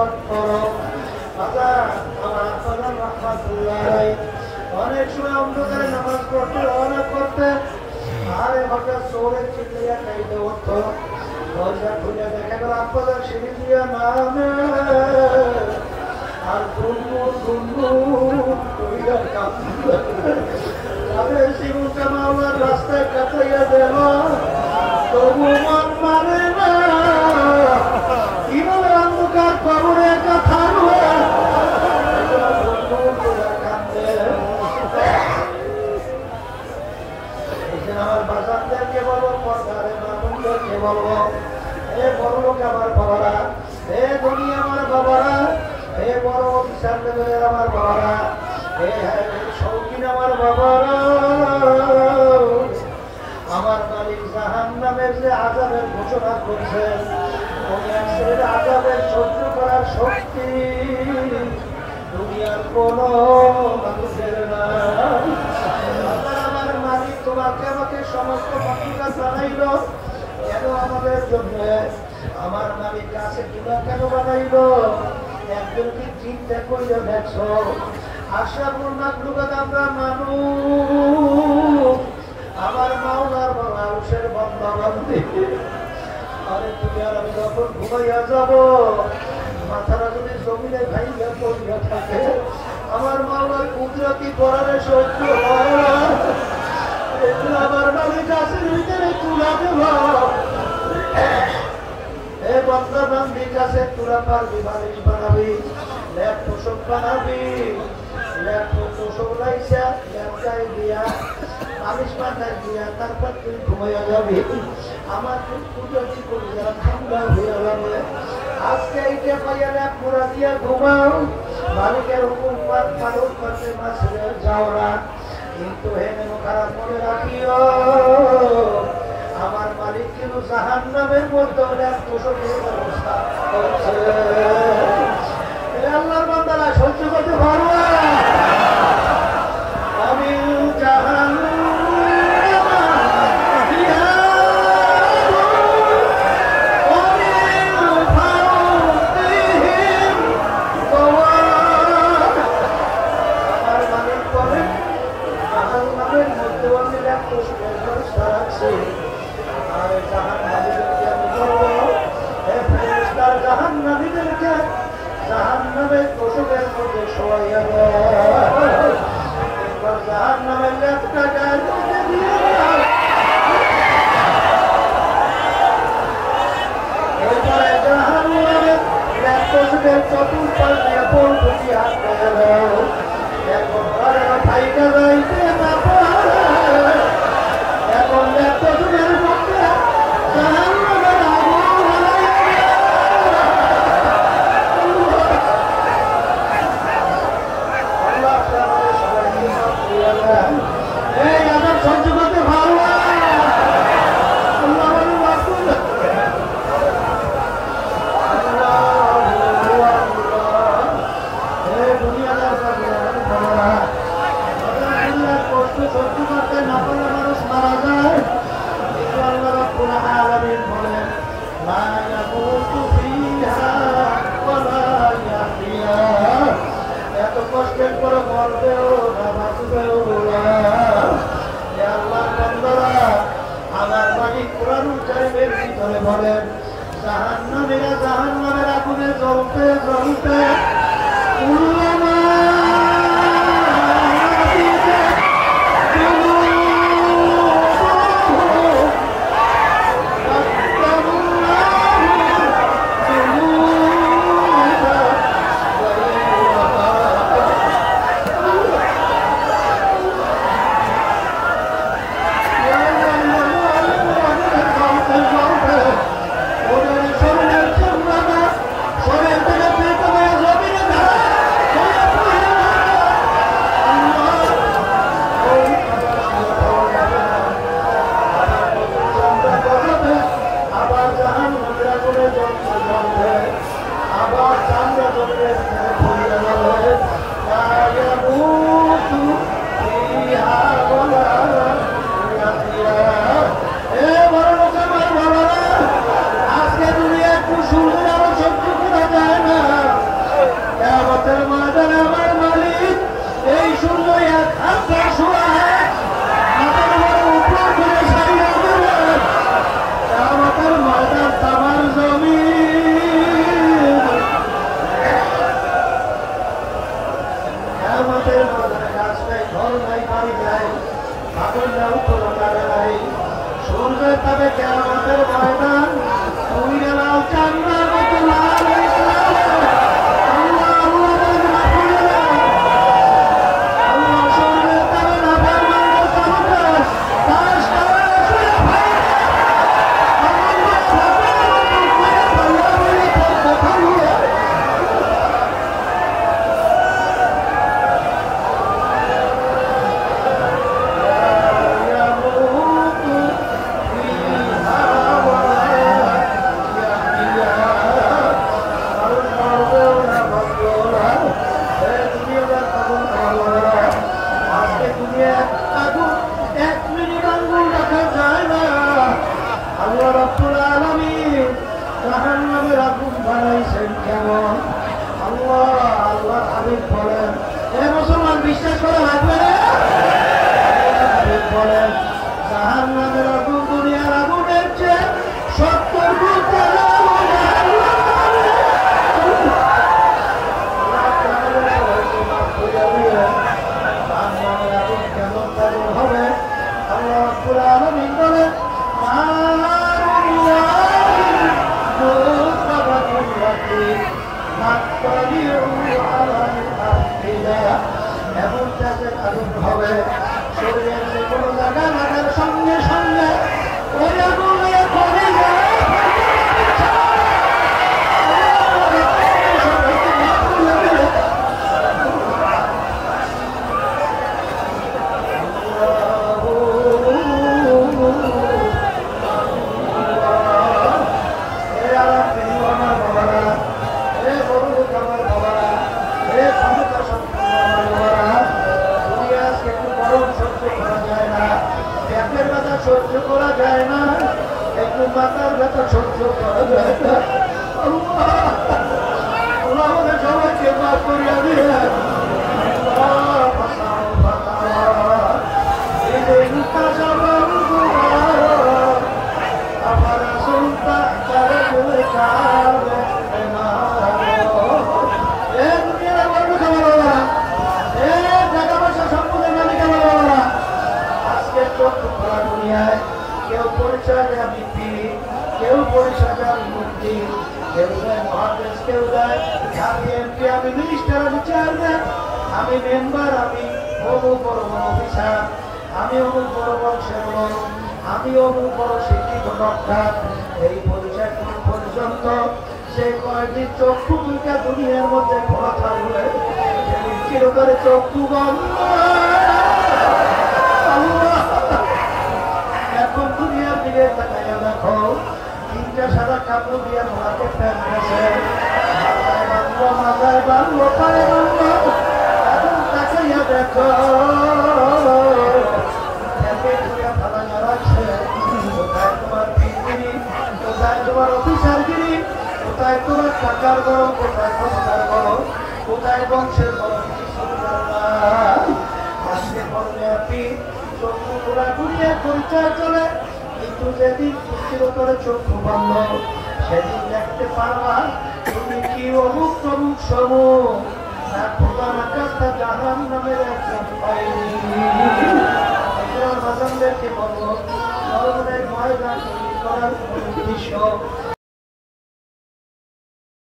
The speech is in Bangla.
তেলাওয়াত করো। আমার আব্বাজান রাহমাতুল্লাহ আলাইহি অনেক সময় অন্ধকারে নামাজ পড়তে রওনা করতে, আরে হঠাৎ চোরে চিল্লিয়া কাইতে উঠতো, দরজা খুলে দেখে গেল আব্বাজান সিঁড়ি দিয়া নামে আর শিবুটা মাওলার রাস্তায় কাটাইয়া দেব, তবু মন মানে না কিভাবে অন্ধকার খবরে কথা আমার বাসানদেরকে বলবো, পর্দারে মানুষদেরকে বলবো, এ বড় লোক আমার বাবারা, এ ধনী আমার বাবারা, এ বড় অফিসার লেভেলের আমার বাবারা, এ শৌখিন আমার বাবারা, আমার মালিক জাহান্নামের যে আযাবের ঘোষণা করছেন, ওই শ্রেণীর আযাবের সহ্য করার শক্তি দুনিয়ার কোন মানুষের নাই। আমার মালিক তোমাকে আমাকে সমস্ত মাতৃকা জানাইল কেন আমাদের জন্য, আমার মালিক কাছে কিনা কেন বানাইল, একজন কি চিন্তা কইলে দেখছো? আশরাফুল মাখলুকাত আমরা মানুষ, আমার মাওলার মানুষের বান্দা বান্দি। আরে তুমি আর আমি যখন ঘুমাইয়া যাব, মাথাটা যদি জমিনে ভাইয়া পড়িয়া থাকে, আমার মাওলার কুদরতি করারে সহ্য হয় না। আমার মালিক গাছের ভিতরে তুলা দেব, এ বান্দা বান্দি গাছে তুলা পারবি, বালিশ বানাবি, ল্যাপ পোষক বানাবি, ল্যাপ পোষক লাইসা ল্যাপটাই দিয়া বালিশ বানাই দিয়া তারপর তুই ঘুমাইয়া যাবি। আমার কুদরতি করে যারা ঠান্ডা হইয়া যাবে, আজকে এইটা পাইয়া ল্যাপ পুরা দিয়া ঘুমাও, মালিকের হুকুম পালন করতে মাসের যাও না। কিন্তু হেন খারাপ মনে রাখিও, আমার মালিক কিন্তু জাহান্নামের মধ্যে পোষকের ব্যবস্থা করছে। আল্লাহর বান্দারা সহ্য করতে পারবো না। আমি জাহান্নামের তোষকের মধ্যে শোয়াইয়া জাহান্নামের লেপটা গায়ে দিয়ে এরপরে জাহান্নামের লেপ তোষকের চতুর্পাশে বল দুটি হাত এখন ভাইটা যাইতে না পারে, এখন লেপ তোষকের মধ্যে জাহান্নামের আগুন সহ্য করতে ভালো কষ্ট সহ্য করতে না পারলে মানুষ মারা যায়। কিন্তু আল্লাহ রাব্বুল আলামিন বলেন, লা ইয়ামুতু ফিহা ওয়া লা ইয়াহইয়া, এত কষ্টের পরে মরবেও না বাঁচবেও না। আল্লাহর বান্দারা, আমার মালিক কুরআনুল কারীমের ভিতরে বলেন, জাহান্নামীরা জাহান্নামের আগুনে জ্বলতে জ্বলতে শরীর থেকে জাহান্নামের আগুন বানাইছেন কেমন। আল্লাহ আল্লাহ হাবিব বলেন, এ মুসলমান বিশ্বাস করা লাগবে না? হাবিব বলেন জাহান্নামের আগুন দুনিয়ার আগুনের চেয়ে 70 গুণ জ্বালা। কেমন তাদের হবে? আল্লাহ রাব্বুল আলামিন বলেন এমন তাদের আগুন হবে শরীরের যে কোনো জায়গা লাগার সঙ্গে সঙ্গে ওই আগুনে পড়ে যায়। সহ্য করা যায় না, একটু মাথার ব্যথা সহ্য করা যায় না। আল্লাহ আমাদের সবাইকে মাফ করিয়া দিয়ে আমার সন্তা তারা বলে কাবে না। কেউ পরিচয় দেয় আমি পীর, কেউ পরিচয় দেয় আমি মুক্তি, কেউ দেয় মহাদেশ, কেউ দেয় আমি এমপি, আমি মিনিস্টার, আমি চেয়ারম্যান, আমি মেম্বার, আমি অমুক বড় বড় অফিসার, আমি অমুক বড় বংশের লোক, আমি অমুক বড় শিক্ষিত ডক্টর। এই পরিচয় কোন পর্যন্ত সে কয়েকদিন চক্ষু দুইটা দুনিয়ার মধ্যে খোলা থাকবে, সেদিন চিরতরে চক্ষু বন্ধ। এখন দুনিয়ার দিকে তাকাইয়া দেখো, তিনটা সাদা কাপড় দিয়ে মোড়াকে ফ্যান গেছে, মাথায় বাঁধলো, মাথায় বাঁধলো, পায়ে বাঁধলো। এখন তাকাইয়া দেখো ফালাইয়া রাখছে। কোথায় তোমার পীরগিরি, কোথায় তোমার অফিসারগিরি, কোথায় তোমার টাকার গরম, কোথায় ক্ষমতার গরম, কোথায় বংশের গরম? আজকে বললে আপনি চক্ষু ঘোরা ঘুরিয়ে পরিচয় চলে, কিন্তু যেদিন চিরতরে চক্ষু বন্ধ সেদিন দেখতে পারবা তুমি কি অমুক তমুক সমুখ না প্রধান আকাশটা জাহান নামের একজন পাইনি। বাজানদেরকে বলবো ময়দান তৈরি করার উদ্দেশ্য